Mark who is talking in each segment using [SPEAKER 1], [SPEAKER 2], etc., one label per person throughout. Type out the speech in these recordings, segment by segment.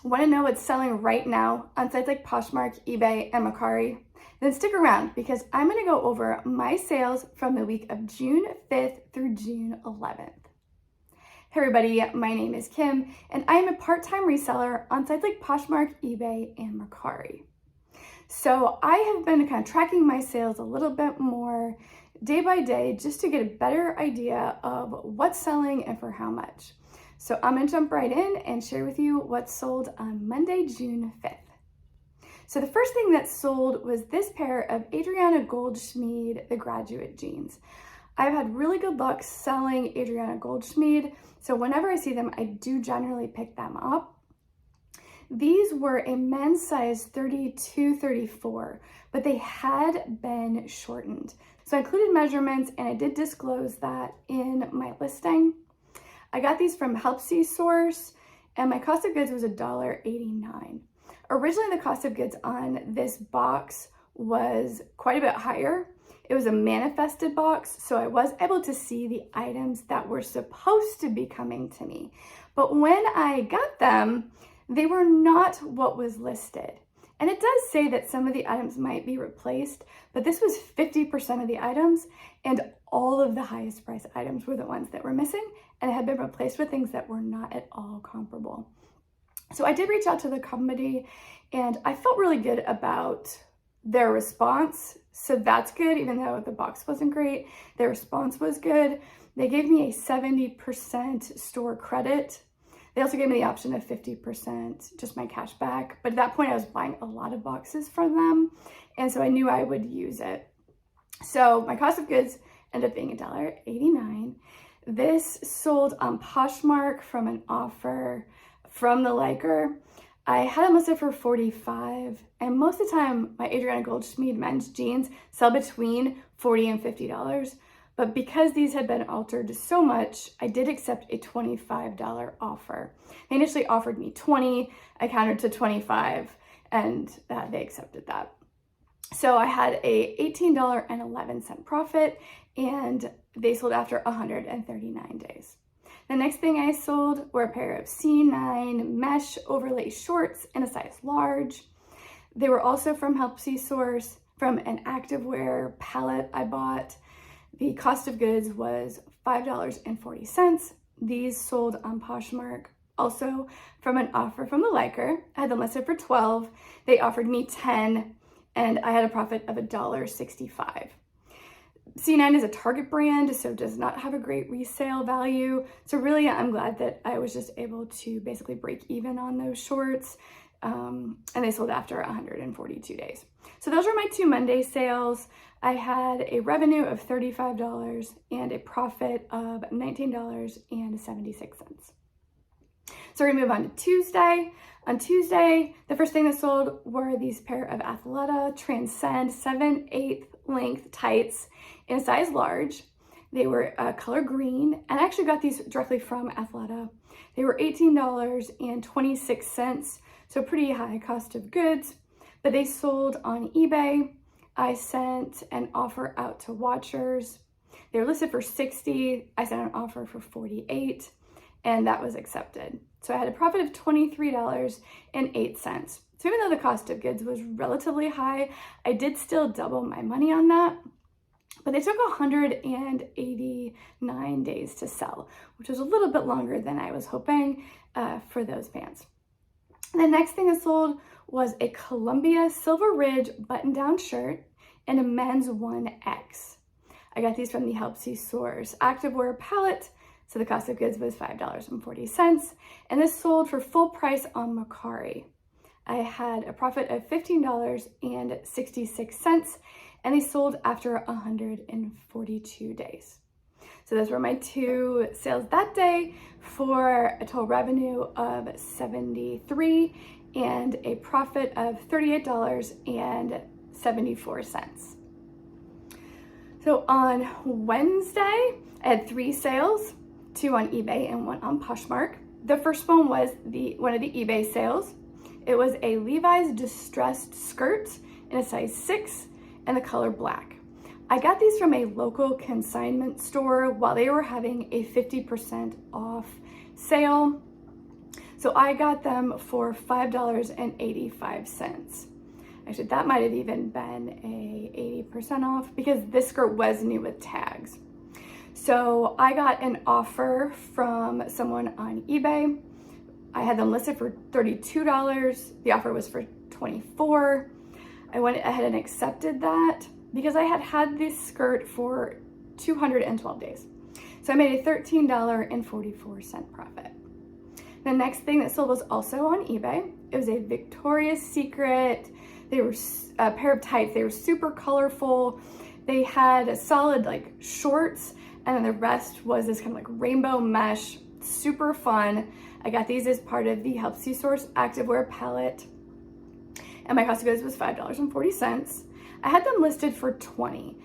[SPEAKER 1] Want to know what's selling right now on sites like Poshmark, eBay, and Mercari? Then stick around because I'm going to go over my sales from the week of June 5th through June 11th. Hey everybody, my name is Kim and I am a part-time reseller on sites like Poshmark, eBay, and Mercari. So I have been kind of tracking my sales a little bit more day by day just to get a better idea of what's selling and for how much. So I'm gonna jump right in and share with you what sold on Monday, June 5th. So the first thing that sold was this pair of Adriana Goldschmied, the graduate jeans. I've had really good luck selling Adriana Goldschmied, so whenever I see them, I do generally pick them up. These were a men's size 32-34, but they had been shortened. So I included measurements and I did disclose that in my listing. I got these from Helpsy Source and my cost of goods was $1.89. Originally, the cost of goods on this box was quite a bit higher. It was a manifested box, so I was able to see the items that were supposed to be coming to me. But when I got them, they were not what was listed. And it does say that some of the items might be replaced, but this was 50% of the items, and all of the highest price items were the ones that were missing and had been replaced with things that were not at all comparable. So I did reach out to the company and I felt really good about their response. So that's good, even though the box wasn't great. Their response was good. They gave me a 70% store credit. They also gave me the option of 50%, just my cash back. But at that point I was buying a lot of boxes from them. And so I knew I would use it. So my cost of goods ended up being $1.89. This sold on Poshmark from an offer from the liker. I had it listed for $45, and most of the time my Adriana Goldschmied men's jeans sell between $40 and $50. But because these had been altered so much, I did accept a $25 offer. They initially offered me $20, I countered to $25, and they accepted that. So I had a $18.11 profit, and they sold after 139 days. The next thing I sold were a pair of C9 mesh overlay shorts in a size large. They were also from Helpsy Source, from an activewear palette I bought. The cost of goods was $5.40. These sold on Poshmark, also from an offer from the liker. I had them listed for $12. They offered me $10, and I had a profit of $1.65. C9 is a Target brand, so does not have a great resale value. So really, I'm glad that I was just able to basically break even on those shorts. And they sold after 142 days. So those were my two Monday sales. I had a revenue of $35 and a profit of $19.76. So we're gonna move on to Tuesday. On Tuesday, the first thing that sold were these pair of Athleta Transcend 7/8 length tights in a size large. They were color green, and I actually got these directly from Athleta. They were $18.26, so pretty high cost of goods, but they sold on eBay. I sent an offer out to watchers. They were listed for $60. I sent an offer for $48, and that was accepted. So I had a profit of $23.08. So even though the cost of goods was relatively high, I did still double my money on that. But they took 189 days to sell, which was a little bit longer than I was hoping for those pants. The next thing I sold was a Columbia Silver Ridge button-down shirt and a men's 1X. I got these from the Helpsy Source activewear palette. So the cost of goods was $5.40, and this sold for full price on Mercari. I had a profit of $15.66, and they sold after 142 days. So those were my two sales that day for a total revenue of $73 and a profit of $38.74. So on Wednesday, I had 3 sales. 2 on eBay and 1 on Poshmark. The first one was one of the eBay sales. It was a Levi's distressed skirt in a size 6 and the color black. I got these from a local consignment store while they were having a 50% off sale. So I got them for $5.85. Actually, that might have even been a 80% off because this skirt was new with tags. So I got an offer from someone on eBay. I had them listed for $32. The offer was for $24. I went ahead and accepted that because I had had this skirt for 212 days. So I made a $13.44 profit. The next thing that sold was also on eBay. It was a Victoria's Secret. They were a pair of tights. They were super colorful. They had solid like shorts, and then the rest was this kind of like rainbow mesh, super fun. I got these as part of the Helps You Source Activewear palette, and my cost of goods was $5.40. I had them listed for $20.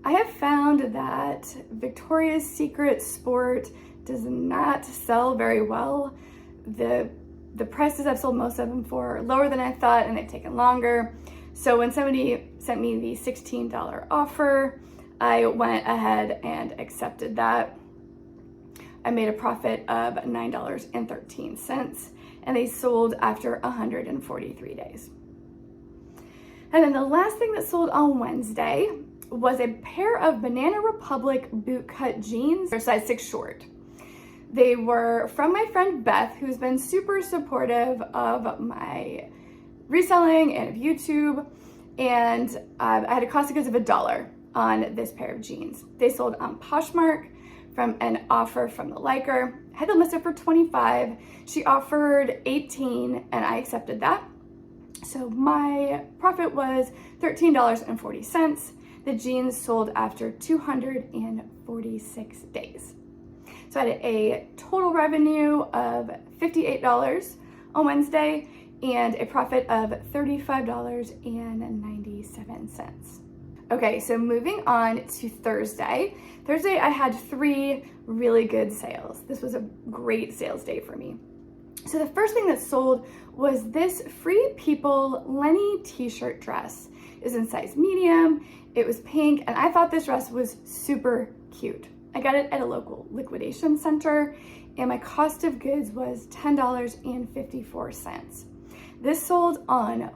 [SPEAKER 1] I have found that Victoria's Secret Sport does not sell very well. The prices I've sold most of them for are lower than I thought, and they've taken longer. So when somebody sent me the $16 offer, I went ahead and accepted that. I made a profit of $9.13, and they sold after 143 days. And then the last thing that sold on Wednesday was a pair of Banana Republic bootcut jeans. They're size 6 short. They were from my friend Beth, who's been super supportive of my reselling and of YouTube. And I had a cost of goods of $1 on this pair of jeans. They sold on Poshmark from an offer from the liker. I had them listed for $25. She offered $18 and I accepted that. So my profit was $13.40. The jeans sold after 246 days. So I had a total revenue of $58 on Wednesday and a profit of $35.97. Okay, so moving on to Thursday. Thursday, I had 3 really good sales. This was a great sales day for me. So the first thing that sold was this Free People Lenny t-shirt dress. It was in size medium, it was pink, and I thought this dress was super cute. I got it at a local liquidation center, and my cost of goods was $10.54. This sold on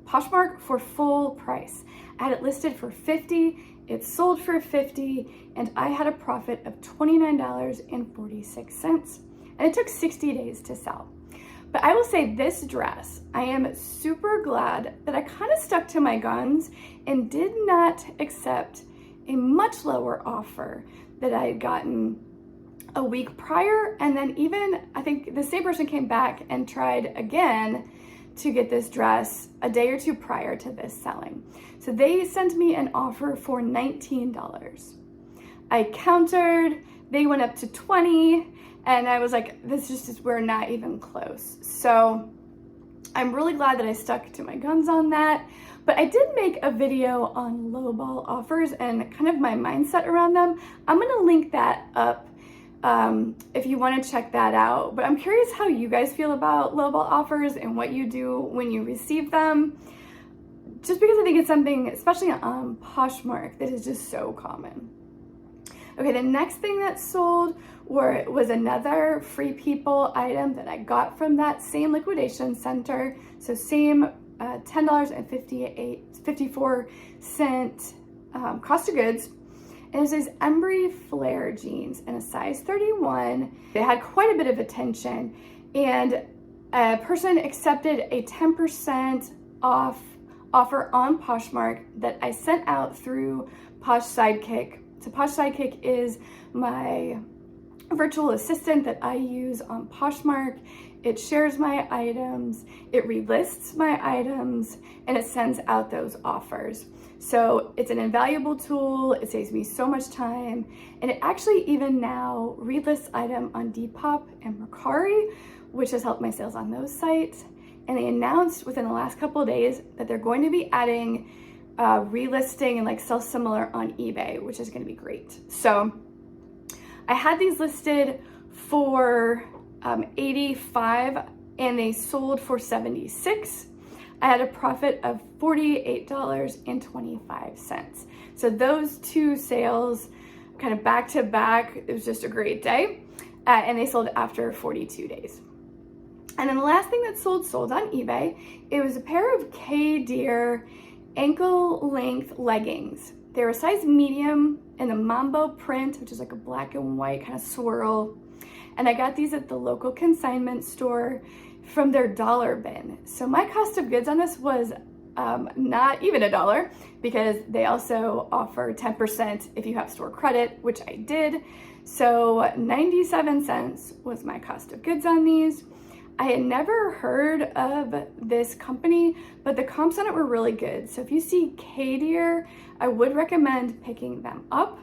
[SPEAKER 1] Poshmark for full price. I had it listed for $50, it sold for $50, and I had a profit of $29.46. And it took 60 days to sell. But I will say this dress, I am super glad that I kind of stuck to my guns and did not accept a much lower offer that I had gotten a week prior. And then even, I think the same person came back and tried again to get this dress a day or two prior to this selling. So they sent me an offer for $19. I countered, they went up to $20, and I was like, we're not even close. So I'm really glad that I stuck to my guns on that. But I did make a video on lowball offers and kind of my mindset around them. I'm gonna link that up if you wanna check that out. But I'm curious how you guys feel about lowball offers and what you do when you receive them. Just because I think it's something, especially on Poshmark, that is just so common. Okay, the next thing that sold was another Free People item that I got from that same liquidation center. So same $10.54 cost of goods. And it was these Embry Flare jeans in a size 31. They had quite a bit of attention, and a person accepted a 10% off offer on Poshmark that I sent out through Posh Sidekick. So Posh Sidekick is my virtual assistant that I use on Poshmark. It shares my items, it relists my items, and it sends out those offers. So it's an invaluable tool, it saves me so much time, and it actually even now relists item on Depop and Mercari, which has helped my sales on those sites. And they announced within the last couple of days that they're going to be adding relisting and like sell similar on eBay, which is going to be great. So I had these listed for $85 and they sold for $76. I had a profit of $48.25. So those two sales kind of back to back, it was just a great day. And they sold after 42 days. And then the last thing that sold on eBay. It was a pair of K-Deer ankle length leggings. They were a size medium in the Mambo print, which is like a black and white kind of swirl. And I got these at the local consignment store from their dollar bin. So my cost of goods on this was not even $1, because they also offer 10% if you have store credit, which I did. So 97 cents was my cost of goods on these. I had never heard of this company, but the comps on it were really good. So if you see K-Deer, I would recommend picking them up.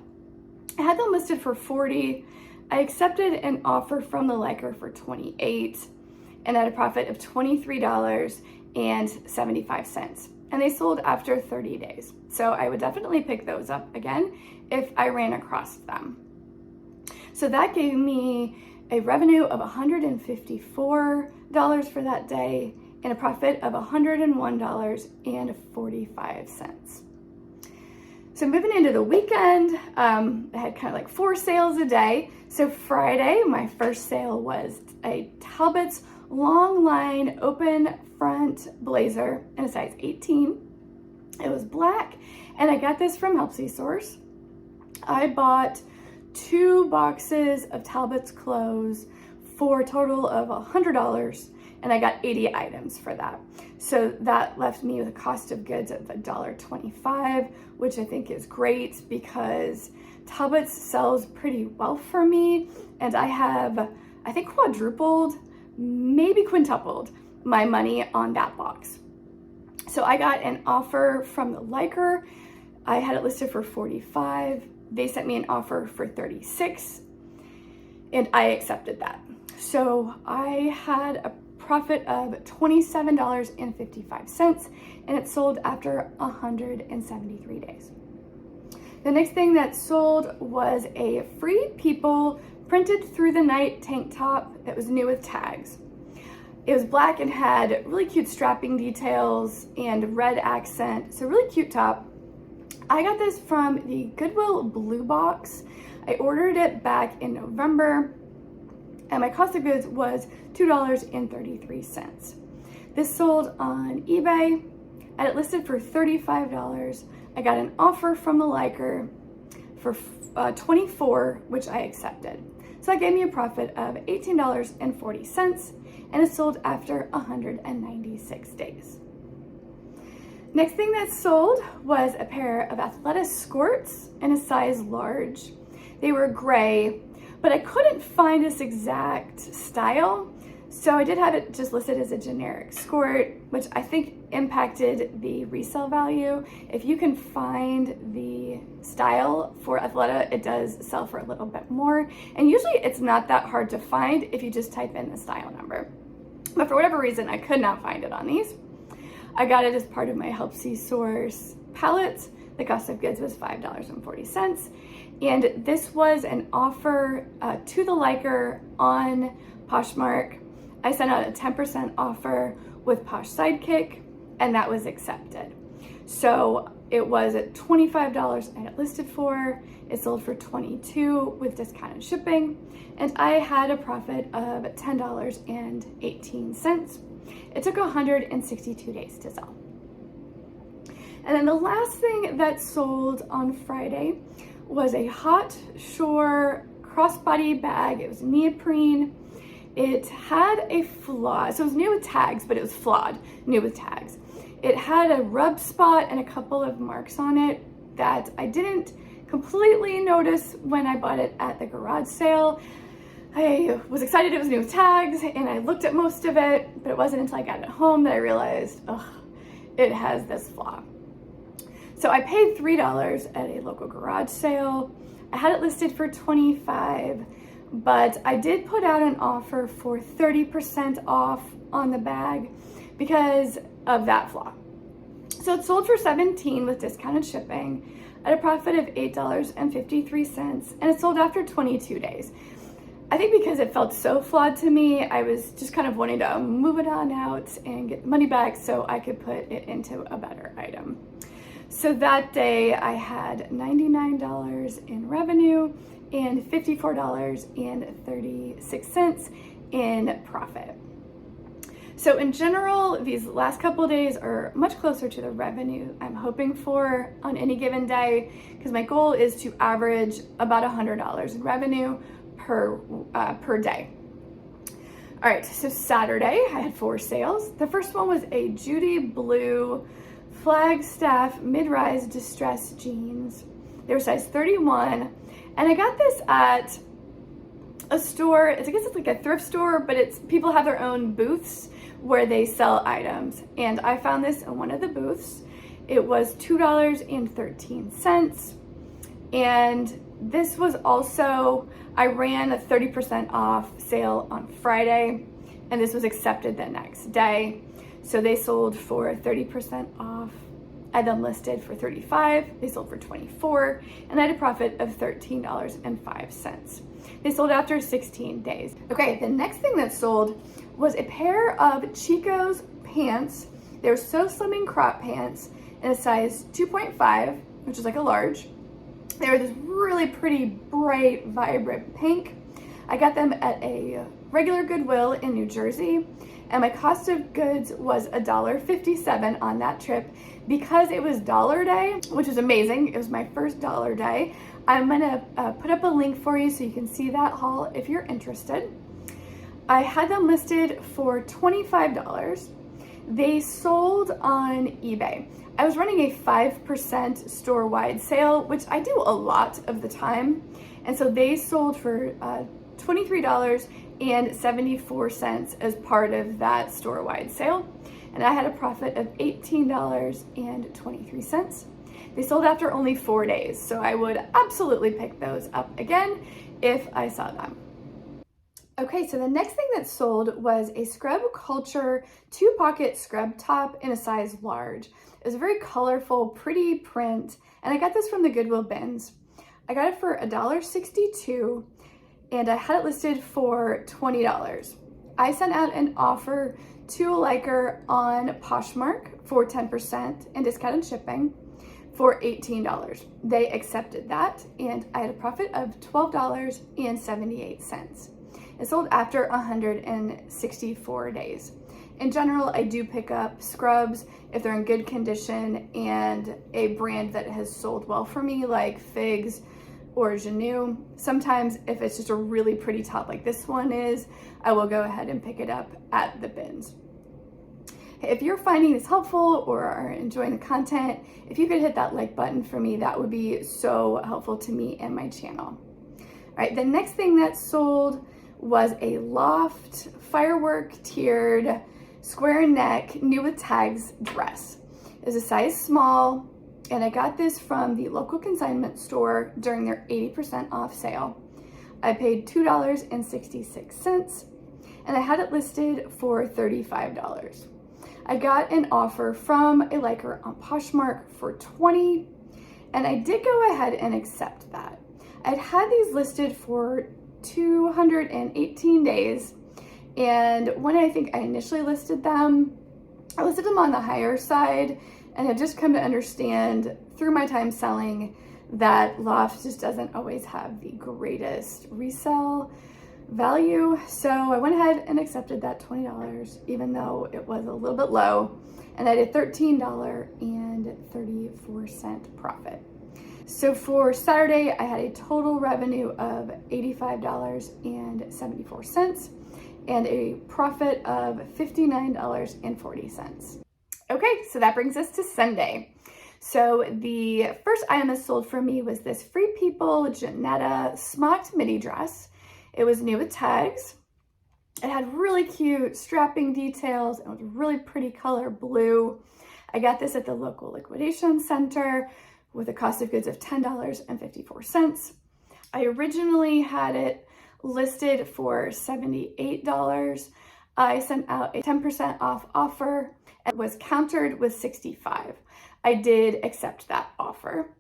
[SPEAKER 1] I had them listed for $40. I accepted an offer from the liker for $28 and at a profit of $23.75. And they sold after 30 days. So I would definitely pick those up again if I ran across them. So that gave me a revenue of $154 for that day and a profit of $101.45. So moving into the weekend, I had kind of like 4 sales a day. So Friday, my first sale was a Talbot's long line open front blazer in a size 18. It was black, and I got this from Helpsy Source. I bought 2 boxes of Talbot's clothes for a total of $100, and I got 80 items for that. So that left me with a cost of goods of $1.25, which I think is great because Talbot's sells pretty well for me, and I have, I think, quadrupled, maybe quintupled my money on that box. So I got an offer from the liker. I had it listed for $45. They sent me an offer for $36, and I accepted that. So I had a profit of $27.55, and it sold after 173 days. The next thing that sold was a Free People printed through the night tank top that was new with tags. It was black and had really cute strapping details and red accent, so really cute top. I got this from the Goodwill Blue Box. I ordered it back in November, and my cost of goods was $2.33. This sold on eBay. I had it listed for $35. I got an offer from the liker for $24, which I accepted. So that gave me a profit of $18.40, and it sold after 196 days. Next thing that sold was a pair of Athleta skirts in a size large. They were gray, but I couldn't find this exact style, so I did have it just listed as a generic skirt, which I think impacted the resale value. If you can find the style for Athleta, it does sell for a little bit more, and usually it's not that hard to find if you just type in the style number. But for whatever reason, I could not find it on these. I got it as part of my Helpsy Source palette. The cost of goods was $5.40. And this was an offer to the liker on Poshmark. I sent out a 10% offer with Posh Sidekick, and that was accepted. So it was at $25 I had it listed for. It sold for $22 with discounted shipping, and I had a profit of $10.18. It took 162 days to sell. And then the last thing that sold on Friday was a Hot Shore crossbody bag. It was neoprene. It had a flaw. So it was new with tags, but it was flawed, new with tags. It had a rub spot and a couple of marks on it that I didn't completely notice when I bought it at the garage sale. I was excited it was new with tags, and I looked at most of it, but it wasn't until I got it home that I realized, it has this flaw. So I paid $3 at a local garage sale. I had it listed for $25, but I did put out an offer for 30% off on the bag because of that flaw. So it sold for $17 with discounted shipping at a profit of $8.53, and it sold after 22 days. I think because it felt so flawed to me, I was just kind of wanting to move it on out and get the money back so I could put it into a better item. So that day I had $99 in revenue and $54.36 in profit. So in general, these last couple days are much closer to the revenue I'm hoping for on any given day, because my goal is to average about $100 in revenue per day. All right, so Saturday I had 4 sales. The first one was a Judy blue Flagstaff mid-rise distressed jeans. They were size 31, and I got this at a store. I guess it's like a thrift store, but it's people have their own booths where they sell items. And I found this in one of the booths. It was $2.13. And this was also, I ran a 30% off sale on Friday, and this was accepted the next day. So they sold for 30% off. I had them listed for $35, they sold for $24, and I had a profit of $13.05. They sold after 16 days. Okay, the next thing that sold was a pair of Chico's pants. They were So Slimming crop pants in a size 2.5, which is like a large. They were this really pretty, bright, vibrant pink. I got them at a regular Goodwill in New Jersey, and my cost of goods was $1.57 on that trip. Because it was Dollar Day, which is amazing, it was my first Dollar Day. I'm gonna put up a link for you so you can see that haul if you're interested. I had them listed for $25. They sold on eBay. I was running a 5% store-wide sale, which I do a lot of the time. And so they sold for $23.74 as part of that store-wide sale. And I had a profit of $18.23. They sold after only 4 days, so I would absolutely pick those up again if I saw them. Okay, so the next thing that sold was a Scrub Culture 2-pocket scrub top in a size large. It was a very colorful, pretty print, and I got this from the Goodwill bins. I got it for $1.62, and I had it listed for $20. I sent out an offer to a liker on Poshmark for 10% and discounted shipping for $18. They accepted that, and I had a profit of $12.78. It sold after 164 days. In general, I do pick up scrubs if they're in good condition and a brand that has sold well for me, like Figs or Genu. Sometimes if it's just a really pretty top like this one is, I will go ahead and pick it up at the bins. If you're finding this helpful or are enjoying the content, if you could hit that like button for me, that would be so helpful to me and my channel. All right, the next thing that sold was a Loft firework tiered square neck new with tags dress. It was a size small, and I got this from the local consignment store during their 80% off sale. I paid $2.66, and I had it listed for $35. I got an offer from a liker on Poshmark for $20, and I did go ahead and accept that. I'd had these listed for 218 days, and when I think I initially listed them, I listed them on the higher side, and I've just come to understand through my time selling that Loft just doesn't always have the greatest resale value. So I went ahead and accepted that $20, even though it was a little bit low, and I did $13.34 profit. So for Saturday, I had a total revenue of $85.74 and a profit of $59.40. Okay, so that brings us to Sunday. So the first item that sold for me was this Free People Janetta smocked midi dress. It was new with tags. It had really cute strapping details and it was a really pretty color blue. I got this at the local liquidation center with a cost of goods of $10.54. I originally had it listed for $78. I sent out a 10% off offer and was countered with $65. I did accept that offer.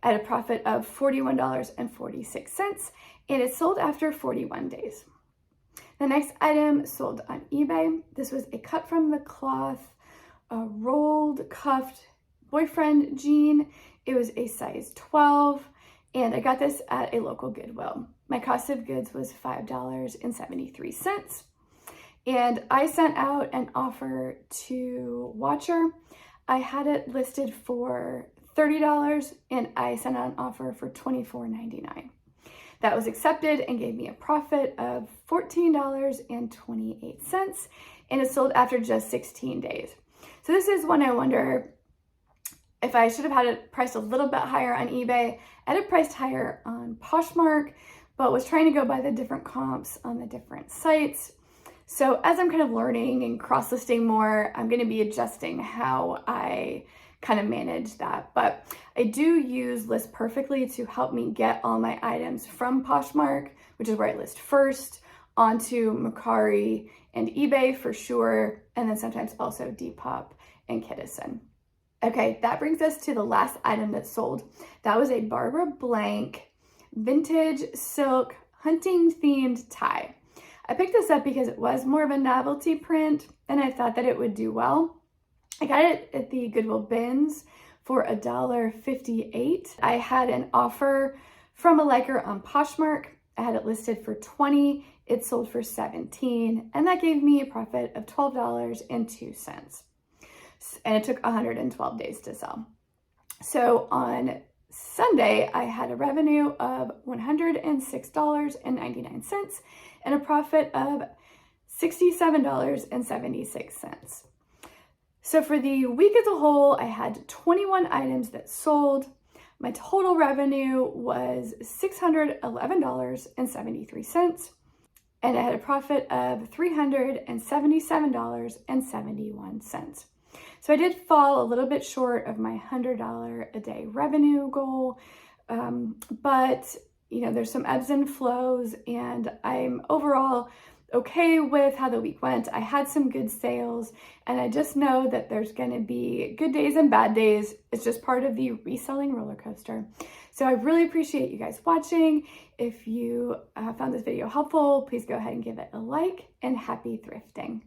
[SPEAKER 1] I had a profit of $41.46, and it sold after 41 days. The next item sold on eBay. This was a cut from the cloth, a rolled cuffed boyfriend jean. It was a size 12, and I got this at a local Goodwill. My cost of goods was $5.73. and I sent out an offer to Watcher. I had it listed for $30 and I sent out an offer for $24.99. That was accepted and gave me a profit of $14.28, and it sold after just 16 days. So this is when I wonder if I should have had it priced a little bit higher on eBay. I had it priced higher on Poshmark, but was trying to go by the different comps on the different sites. So as I'm kind of learning and cross-listing more, I'm going to be adjusting how I kind of manage that. But I do use ListPerfectly to help me get all my items from Poshmark, which is where I list first, onto Mercari and eBay for sure, and then sometimes also Depop and Kittison. Okay, that brings us to the last item that sold. That was a Barbara Blank vintage silk hunting themed tie. I picked this up because it was more of a novelty print and I thought that it would do well. I got it at the Goodwill bins for $1.58. I had an offer from a liker on Poshmark. I had it listed for $20. It sold for $17, and that gave me a profit of $12.02. And it took 112 days to sell. So on Sunday, I had a revenue of $106.99 and a profit of $67.76. So for the week as a whole, I had 21 items that sold. My total revenue was $611.73, and I had a profit of $377.71. So I did fall a little bit short of my $100 a day revenue goal, but you know, there's some ebbs and flows, and I'm overall okay with how the week went. I had some good sales, and I just know that there's going to be good days and bad days. It's just part of the reselling roller coaster. So I really appreciate you guys watching. If you found this video helpful, please go ahead and give it a like, and happy thrifting.